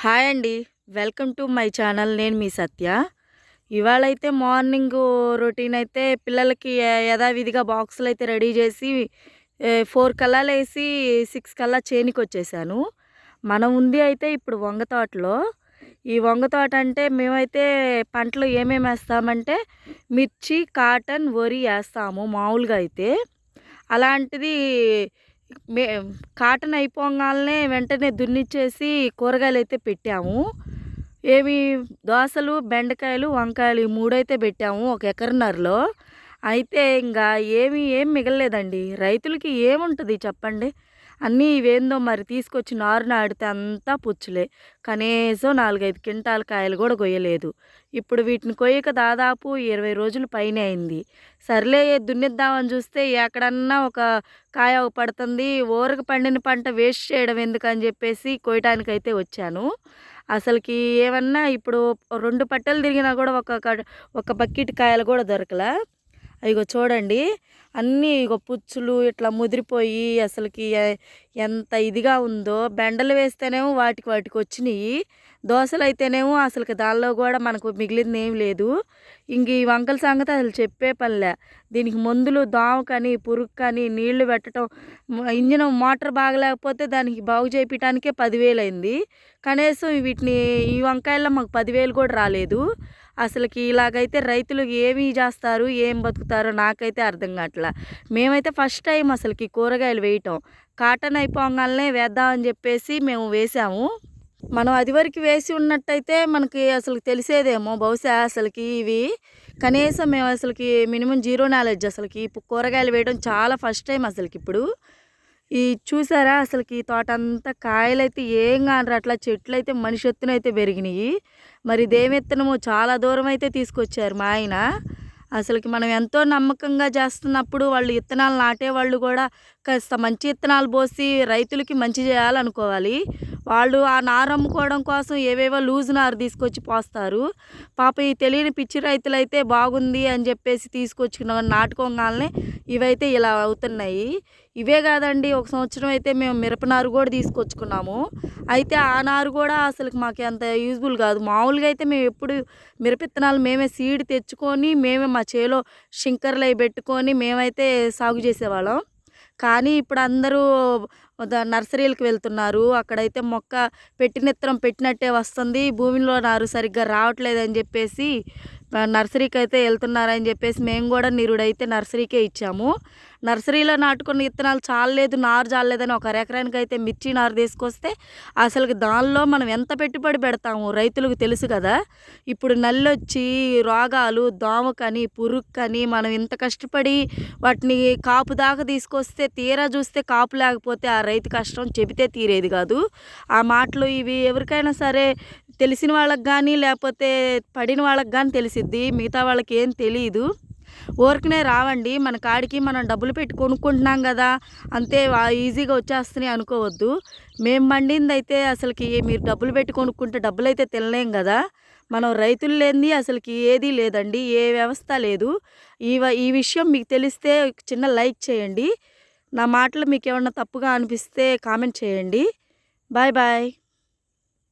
Hi అండి. Welcome to my channel. నేను మీ సత్య. ఇవాళైతే morning routine అయితే పిల్లలకి యథావిధిగా బాక్సులైతే రెడీ చేసి 4 కల్లా లేసి 6 కల్లా చేనుకొచ్చేసాను. మనం ఉంది అయితే ఇప్పుడు వంగ తోటలో. ఈ వంగ తోట అంటే మేమైతే పంటలు ఏమేమి ఏస్తామంటే మిర్చి, కాటన్, వరి ఏస్తాము మామూలుగా అయితే. అలాంటిది మే కాటన్ అయిపోగానే వెంటనే దున్నిచ్చేసి కూరగాయలైతే పెట్టాము. ఏవి దోసలు, బెండకాయలు, వంకాయలు ఈ 3 అయితే పెట్టాము ఒక ఎకరన్నరలో. అయితే ఏం మిగలలేదండి. రైతులకి ఏముంటది చెప్పండి? అన్నీ ఇవేందో మరి తీసుకొచ్చి నారు నాటితే అంతా పుచ్చులే. కనీసం 4, 5 క్వింటాల కాయలు కూడా కొయ్యలేదు. ఇప్పుడు వీటిని కొయ్యక దాదాపు 20 రోజులు పైనే అయింది. సర్లే దున్నిద్దామని చూస్తే ఎక్కడన్నా ఒక కాయ పడుతుంది. ఊరక పండిన పంట వేస్ట్ చేయడం ఎందుకని చెప్పేసి కొయ్యటానికైతే వచ్చాను. అసలుకి ఏమన్నా ఇప్పుడు 2 పట్టలు తిరిగినా కూడా ఒక బకెట్ కాయలు కూడా దొరకలా. ఇగో చూడండి, అన్నీ ఇగో పుచ్చులు ఇట్లా ముదిరిపోయి అసలుకి ఎంత ఇదిగా ఉందో. బెండలు వేస్తేనేమో వాటికి వచ్చినాయి. దోసలు అయితేనేమో అసలుకి దానిలో కూడా మనకు మిగిలింది ఏం లేదు. ఇంక ఈ వంకల సంగతి అసలు చెప్పే పనిలే. దీనికి మందులు దోమకని, పురుగుకని నీళ్లు పెట్టడం, ఇంజిన్ మోటార్ బాగలేకపోతే దానికి బాగు చేయించడానికే 10,000 అయింది. కనీసం ఈ వంకాయల్లో మాకు 10,000 కూడా రాలేదు. అసలుకి ఇలాగైతే రైతులు ఏమి చేస్తారు, ఏం బతుకుతారో నాకైతే అర్థం కావట్లా. మేమైతే ఫస్ట్ టైం అసలుకి కూరగాయలు వేయటం. కాటన్ అయిపోగానే వేద్దామని చెప్పేసి మేము వేసాము. మనం అది వరకు వేసి ఉన్నట్టయితే మనకి అసలు తెలిసేదేమో బహుశా. అసలుకి ఇవి కనీసం మేము అసలుకి మినిమం జీరో నాలెడ్జ్. అసలుకి కూరగాయలు వేయడం చాలా ఫస్ట్ టైం అసలుకి ఇప్పుడు. ఈ చూసారా అసలుకి తోట అంతా కాయలైతే ఏం కానరు, అట్లా చెట్లు అయితే మనిషి ఎత్తునైతే పెరిగినాయి. మరి ఇదేమెత్తనమో చాలా దూరం అయితే తీసుకొచ్చారు మా ఆయన. అసలుకి మనం ఎంతో నమ్మకంగా చేస్తున్నప్పుడు వాళ్ళు విత్తనాలు నాటేవాళ్ళు కూడా కాస్త మంచి విత్తనాలు పోసి రైతులకి మంచి చేయాలనుకోవాలి. వాళ్ళు ఆ నారు అమ్ముకోవడం కోసం ఏవేవో లూజు నారు తీసుకొచ్చి పోస్తారు. పాప ఈ తెలియని పిచ్చి రైతులైతే బాగుంది అని చెప్పేసి తీసుకొచ్చి నాటుకోగానే ఇవైతే ఇలా అవుతున్నాయి. ఇవే కాదండి, ఒక సంవత్సరం అయితే మేము మిరపనారు కూడా తీసుకొచ్చుకున్నాము. అయితే ఆ నారు కూడా అసలు మాకు అంత యూజ్ఫుల్ కాదు. మామూలుగా అయితే మేము ఎప్పుడు మిరపిత్తనాలు మేమే సీడ్ తెచ్చుకొని మేమే మా చేలో షింకర్లు అవి పెట్టుకొని మేమైతే సాగు చేసేవాళ్ళం. కానీ ఇప్పుడు అందరూ నర్సరీలకు వెళ్తున్నారు. అక్కడైతే మొక్క పెట్టిన విత్తనం పెట్టినట్టే వస్తుంది, భూమిలో నారు సరిగ్గా రావట్లేదని చెప్పేసి నర్సరీకి అయితే వెళ్తున్నారని చెప్పేసి మేము కూడా నిరుడైతే నర్సరీకే ఇచ్చాము. నర్సరీలో నాటుకున్న విత్తనాలు చాలలేదు, నారు చాలలేదని ఒక ఎకరానికి అయితే మిర్చి నారు తీసుకొస్తే అసలుకి దానిలో మనం ఎంత పెట్టుబడి పెడతాము రైతులకు తెలుసు కదా. ఇప్పుడు నల్లొచ్చి రోగాలు, దోమకని, పురుగుకని మనం ఇంత కష్టపడి వాటిని కాపు దాకా తీసుకొస్తే తీరా చూస్తే కాపు లేకపోతే ఆ రైతు కష్టం చెబితే తీరేది కాదు. ఆ మాటలు ఇవి ఎవరికైనా సరే తెలిసిన వాళ్ళకి కానీ లేకపోతే పడిన వాళ్ళకి కానీ తెలిసిద్ది. మిగతా వాళ్ళకి ఏం తెలియదు. ఊరికనే రావండి మన కాడికి. మనం డబ్బులు పెట్టి కొనుక్కుంటున్నాం కదా, అంతే ఈజీగా వచ్చేస్తున్నాయి అనుకోవద్దు. మేము పండింది అయితే అసలుకి మీరు డబ్బులు పెట్టి కొనుక్కుంటే డబ్బులు అయితే తినలేం కదా. మనం రైతులు లేనిది అసలుకి ఏదీ లేదండి, ఏ వ్యవస్థ లేదు. ఈ విషయం మీకు తెలిస్తే చిన్న లైక్ చేయండి. నా మాటలు మీకు ఏమన్నా తప్పుగా అనిపిస్తే కామెంట్ చేయండి. Bye bye.